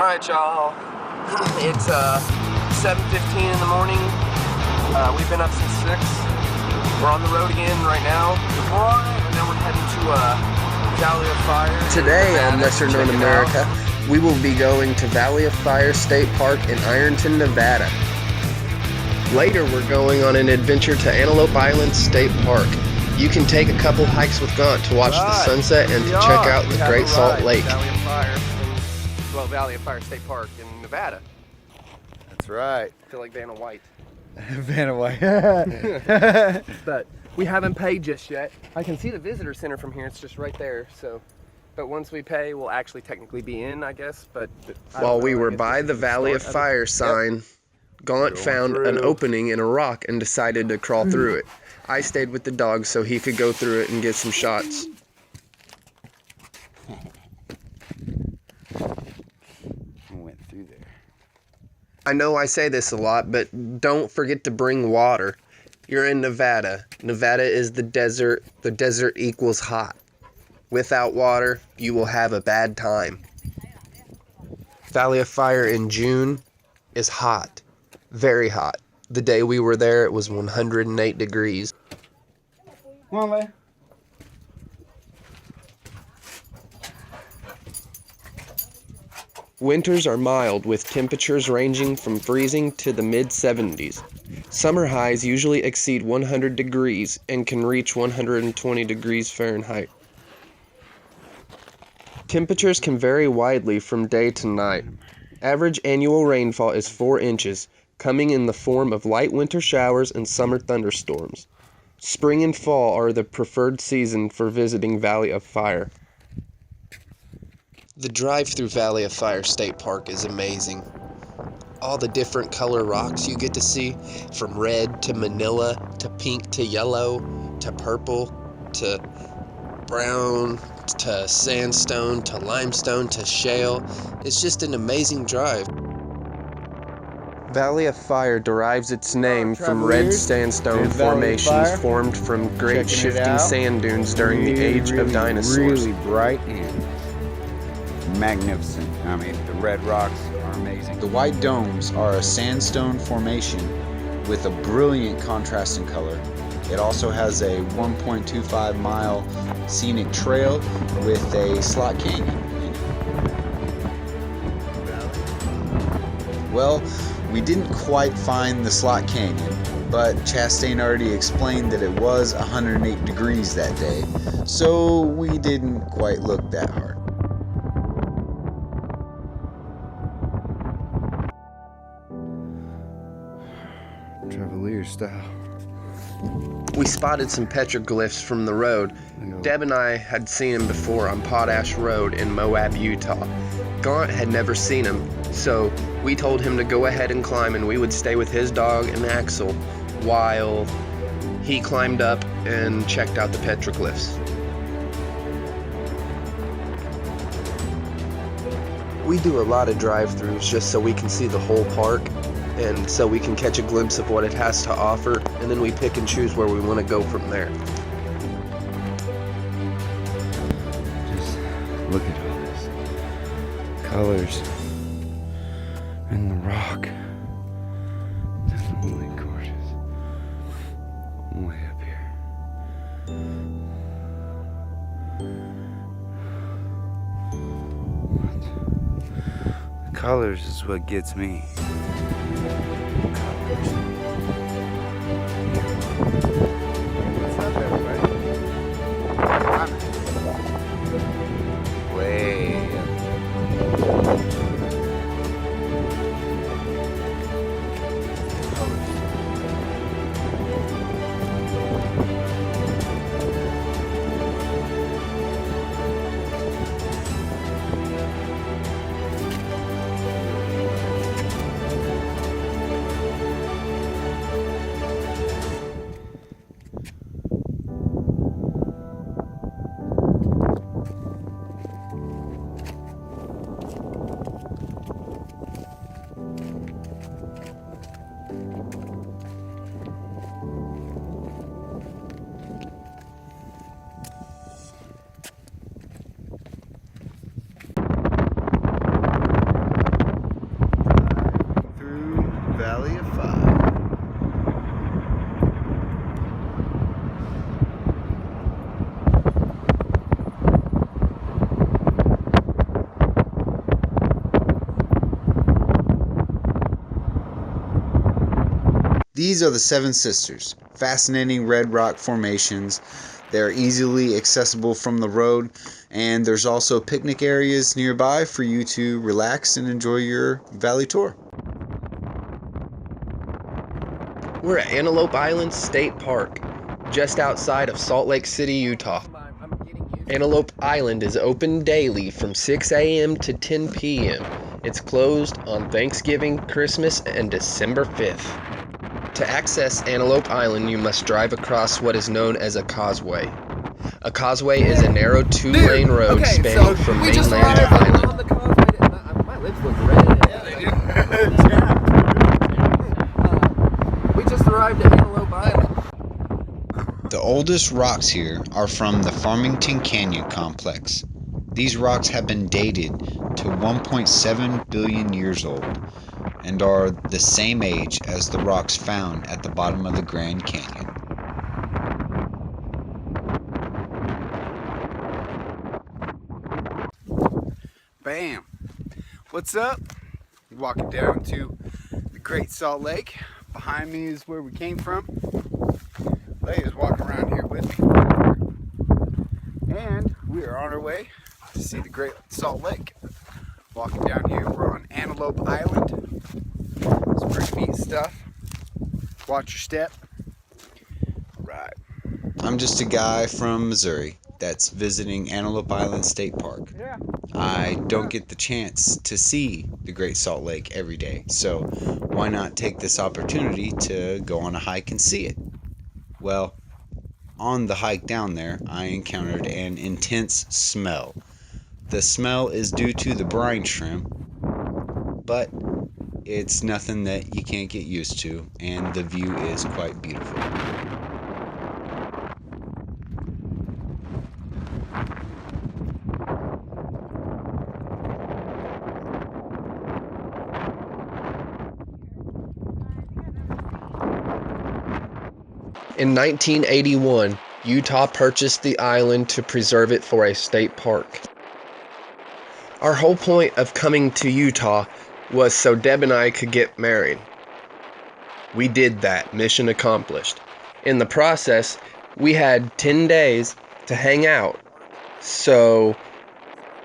Alright, y'all. It's 7:15 in the morning. We've been up since 6. We're on the road again right now. And then we're heading to Valley of Fire. Today on Lesser Known America, we will be going to Valley of Fire State Park in Ironton, Nevada. Later, we're going on an adventure to Antelope Island State Park. You can take a couple hikes with Gaunt to watch the sunset and to check out the Great Salt Lake. Valley of Fire, Valley of Fire State Park in Nevada. That's right. I feel like Vanna White. Vanna White. But we haven't paid just yet. I can see the visitor center from here. It's just right there. So, but once we pay, we'll actually technically be in, I guess. But while we were by the Valley of Fire sign, Gaunt found an opening in a rock and decided to crawl through it. I stayed with the dog so he could go through it and get some shots. Went through there. I know I say this a lot, but don't forget to bring water. You're in Nevada. Nevada is the desert. The desert equals hot. Without water, you will have a bad time. Valley of Fire in June is hot. Very hot. The day we were there, it was 108 degrees. Come on, Leia. Winters are mild, with temperatures ranging from freezing to the mid-70s. Summer highs usually exceed 100 degrees and can reach 120 degrees Fahrenheit. Temperatures can vary widely from day to night. Average annual rainfall is 4 inches, coming in the form of light winter showers and summer thunderstorms. Spring and fall are the preferred season for visiting Valley of Fire. The drive through Valley of Fire State Park is amazing. All the different color rocks you get to see, from red to manila to pink to yellow to purple to brown to sandstone to limestone to shale. It's just an amazing drive. Valley of Fire derives its name from red sandstone formations formed from great shifting sand dunes during the age of dinosaurs. Really bright and magnificent. I mean, the red rocks are amazing. The white domes are a sandstone formation with a brilliant contrasting color. It also has a 1.25 mile scenic trail with a slot canyon in it. Well, we didn't quite find the slot canyon, but Chastain already explained that it was 108 degrees that day, so we didn't quite look that hard. Travelier style. We spotted some petroglyphs from the road. Deb and I had seen them before on Potash Road in Moab, Utah. Gaunt had never seen them, so we told him to go ahead and climb and we would stay with his dog and Axel while he climbed up and checked out the petroglyphs. We do a lot of drive-thrus just so we can see the whole park and so we can catch a glimpse of what it has to offer, and then we pick and choose where we want to go from there. Just look at all this colors and the rock. Absolutely gorgeous. Way up here. What? The colors is what gets me. Way up. These are the Seven Sisters, fascinating red rock formations. They're easily accessible from the road, and there's also picnic areas nearby for you to relax and enjoy your valley tour. We're at Antelope Island State Park, just outside of Salt Lake City, Utah. Antelope Island is open daily from 6 a.m. to 10 p.m. It's closed on Thanksgiving, Christmas, and December 5th. To access Antelope Island, you must drive across what is known as a causeway. A causeway is a narrow two-lane road spanning from mainland to island. On the causeway. My lips look red. Yeah, they do. We just arrived at Antelope Island. The oldest rocks here are from the Farmington Canyon complex. These rocks have been dated to 1.7 billion years old and are the same age as the rocks found at the bottom of the Grand Canyon. Bam! What's up? We're walking down to the Great Salt Lake. Behind me is where we came from. Leia's walking around here with me. And we are on our way to see the Great Salt Lake. Walking down here, we're on Antelope Island. Some pretty neat stuff. Watch your step. Right. I'm just a guy from Missouri that's visiting Antelope Island State Park. I don't get the chance to see the Great Salt Lake every day, so why not take this opportunity to go on a hike and see it? Well, on the hike down there, I encountered an intense smell. The smell is due to the brine shrimp, but it's nothing that you can't get used to, and the view is quite beautiful. In 1981, Utah purchased the island to preserve it for a state park. Our whole point of coming to Utah was so Deb and I could get married. We did that, mission accomplished. In the process, we had 10 days to hang out. So,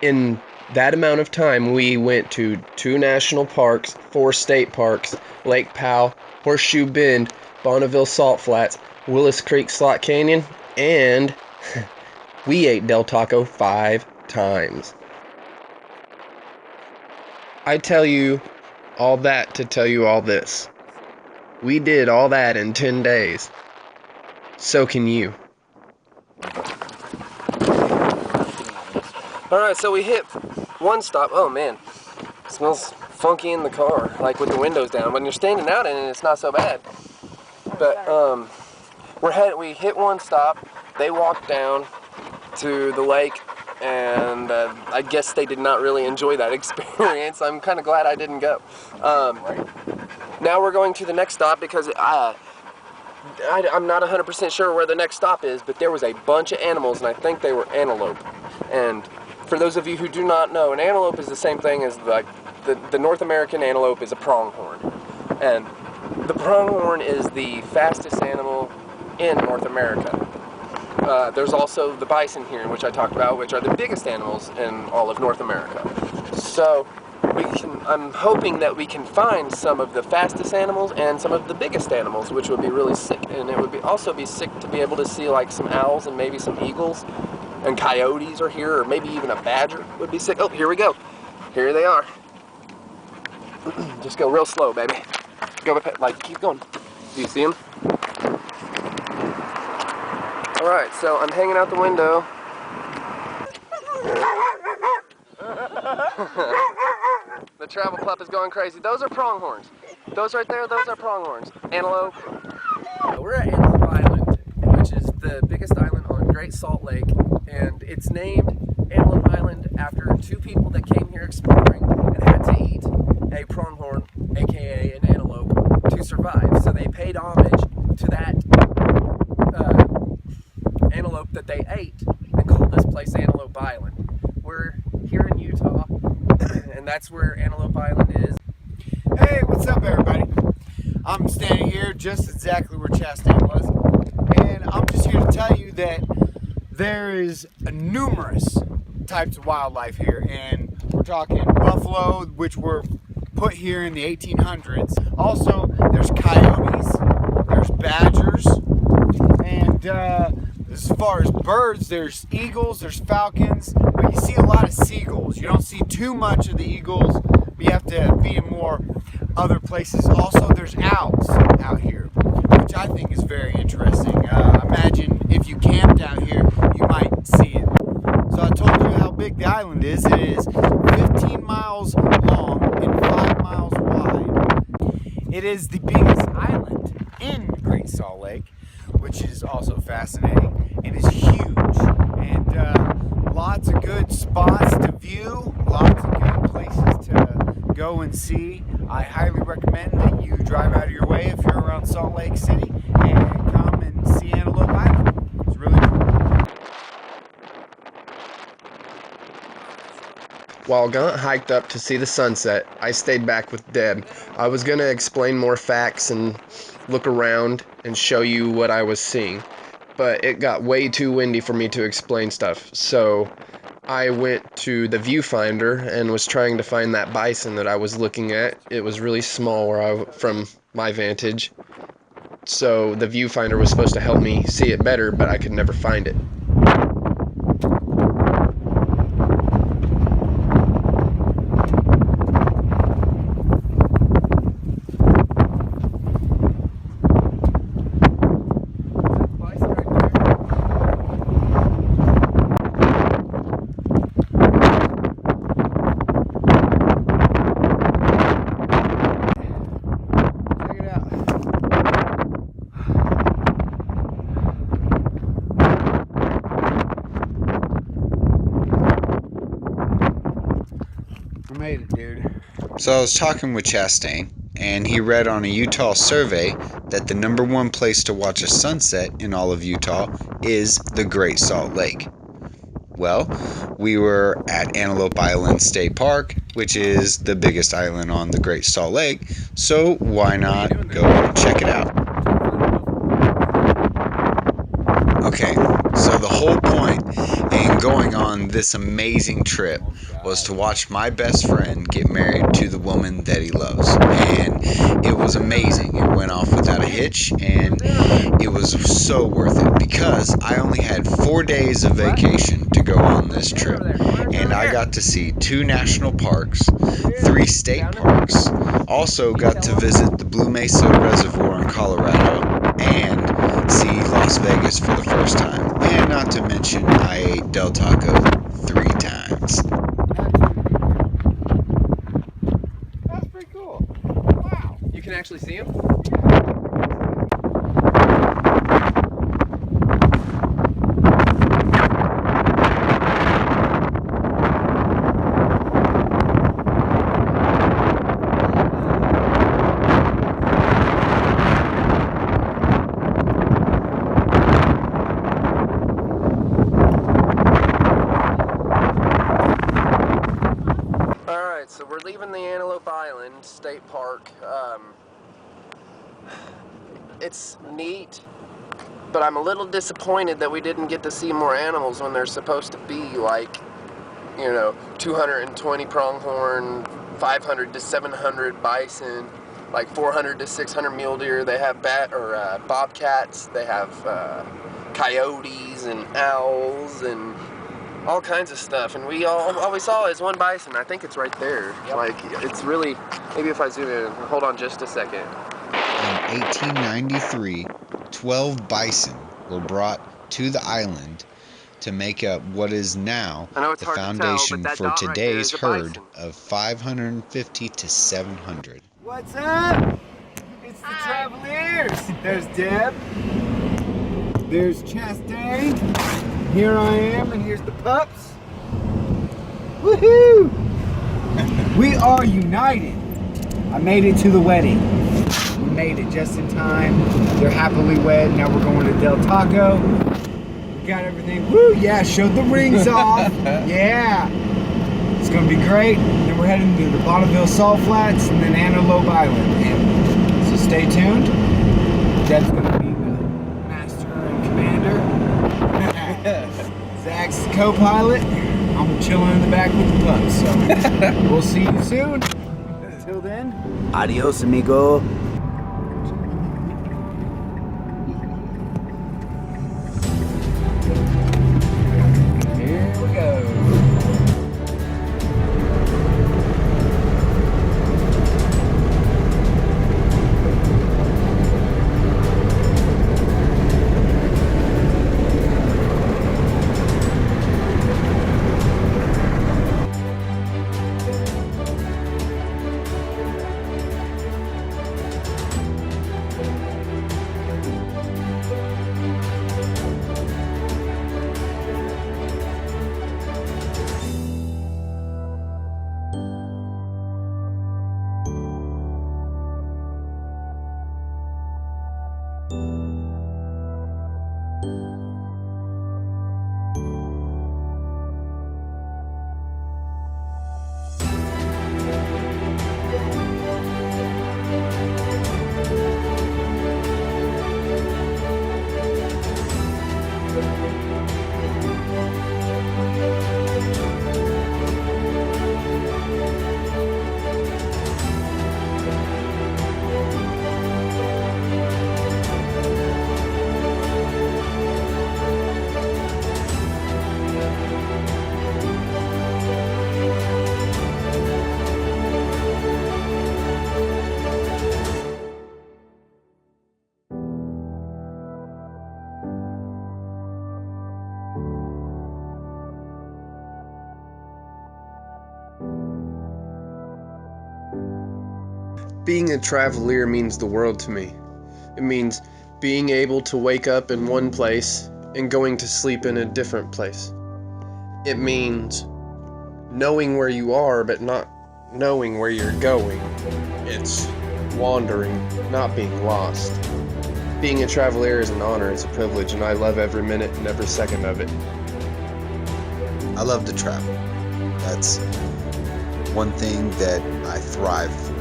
in that amount of time, we went to 2 national parks, 4 state parks, Lake Powell, Horseshoe Bend, Bonneville Salt Flats, Willis Creek Slot Canyon, and we ate Del Taco 5 times. I tell you all that to tell you all this. We did all that in 10 days. So can you. Alright, so we hit one stop. Oh man, it smells funky in the car, like with the windows down. When you're standing out in it, it's not so bad. But we hit one stop. They walked down to the lake, and I guess they did not really enjoy that experience. I'm kind of glad I didn't go. Now we're going to the next stop because I'm not 100% sure where the next stop is, but there was a bunch of animals, and I think they were antelope. And for those of you who do not know, an antelope is the same thing as the North American antelope is a pronghorn. And the pronghorn is the fastest animal in North America. There's also the bison here, which I talked about, which are the biggest animals in all of North America. So I'm hoping that we can find some of the fastest animals and some of the biggest animals, which would be really sick. And it would also be sick to be able to see like some owls and maybe some eagles, and coyotes are here, or maybe even a badger would be sick. Oh, here we go. Here they are. Just go real slow, baby. Go, like, keep going. Do you see them? Alright, so I'm hanging out the window. The travel pup is going crazy. Those are pronghorns. Those right there, those are pronghorns. Antelope. We're at Antelope Island, which is the biggest island on Great Salt Lake, and it's named Antelope Island after 2 people that came here exploring and had to eat a pronghorn, aka an antelope, to survive. So they paid homage to that antelope that they ate and called this place Antelope Island. We're here in Utah, and that's where Antelope Island is. Hey, what's up everybody? I'm standing here just exactly where Chastain was. And I'm just here to tell you that there is numerous types of wildlife here. And we're talking buffalo, which were put here in the 1800s. Also, there's coyotes, there's badgers, and as far as birds, there's eagles, there's falcons, but you see a lot of seagulls. You don't see too much of the eagles, but you have to be in more other places. Also, there's owls out here, which I think is very interesting. Imagine if you camped out here, you might see it. So I told you how big the island is. It is 15 miles long and 5 miles wide. It is the biggest island in Great Salt Lake, which is also fascinating, and is huge, and lots of good spots to view, lots of good places to go and see. I highly recommend that you drive out of your way if you're around Salt Lake City and come and see Antelope Island. It's really cool. While Gaunt hiked up to see the sunset, I stayed back with Deb. I was going to explain more facts and look around and show you what I was seeing, but it got way too windy for me to explain stuff, so I went to the viewfinder and was trying to find that bison that I was looking at. It was really small from my vantage, so the viewfinder was supposed to help me see it better, but I could never find it. Made it, dude. So I was talking with Chastain, and he read on a Utah survey that the #1 place to watch a sunset in all of Utah is the Great Salt Lake. Well, we were at Antelope Island State Park, which is the biggest island on the Great Salt Lake, so why not go check it out? Okay, so the whole point in going on this amazing trip was to watch my best friend get married to the woman that he loves, and it was amazing. It went off without a hitch, and it was so worth it because I only had 4 days of vacation to go on this trip, and I got to see 2 national parks, 3 state parks, also got to visit the Blue Mesa Reservoir in Colorado, and see Las Vegas for the first time, and not to mention I ate Del Taco 3 times. That's pretty cool. Wow. You can actually see him? So we're leaving the Antelope Island State Park. It's neat, but I'm a little disappointed that we didn't get to see more animals when there's supposed to be, like, 220 pronghorn, 500 to 700 bison, like 400 to 600 mule deer. They have bobcats. They have coyotes and owls and all kinds of stuff, and all we saw is one bison. I think it's right there. Yep. Like, it's really, maybe if I zoom in, hold on just a second. In 1893, 12 bison were brought to the island to make up what is now the foundation for today's herd of 550 to 700. What's up? It's the Travelers. There's Deb. There's Chastain. Here I am, and here's the pups. Woohoo! We are united. I made it to the wedding. We made it just in time. They're happily wed. Now we're going to Del Taco. We got everything. Woo! Yeah, showed the rings off. Yeah. It's going to be great. Then we're heading to the Bonneville Salt Flats and then Antelope Island. So stay tuned. Jeff's gonna be the master and commander. Zach's the co-pilot. I'm chilling in the back with the pups. So we'll see you soon. Until then, adios, amigo. Here we go. Being a Travelier means the world to me. It means being able to wake up in one place and going to sleep in a different place. It means knowing where you are but not knowing where you're going. It's wandering, not being lost. Being a Travelier is an honor, it's a privilege, and I love every minute and every second of it. I love to travel. That's one thing that I thrive for,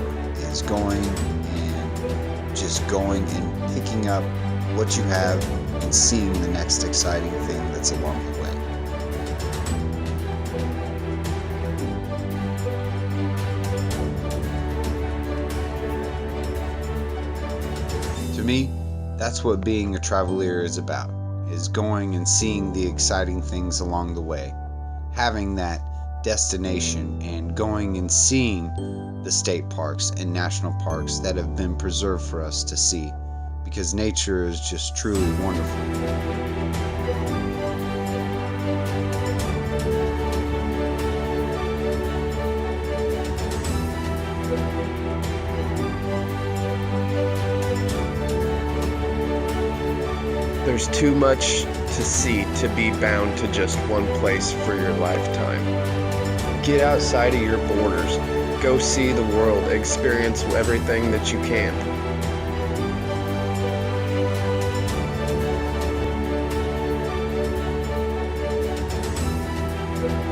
is going and just going and picking up what you have and seeing the next exciting thing that's along the way. To me, that's what being a Travelier is about, is going and seeing the exciting things along the way. Having that destination and going and seeing the state parks and national parks that have been preserved for us to see, because nature is just truly wonderful. There's too much to see to be bound to just one place for your lifetime. Get outside of your borders. Go see the world. Experience everything that you can.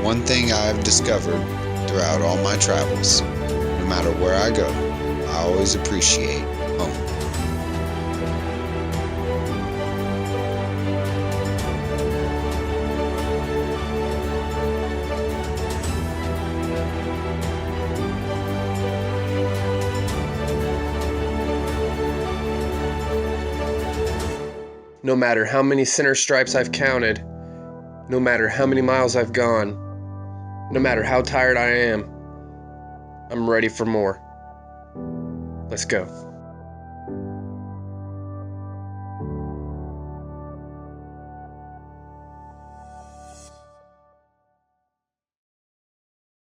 One thing I've discovered throughout all my travels, no matter where I go, I always appreciate home. No matter how many center stripes I've counted, no matter how many miles I've gone, no matter how tired I am, I'm ready for more. Let's go.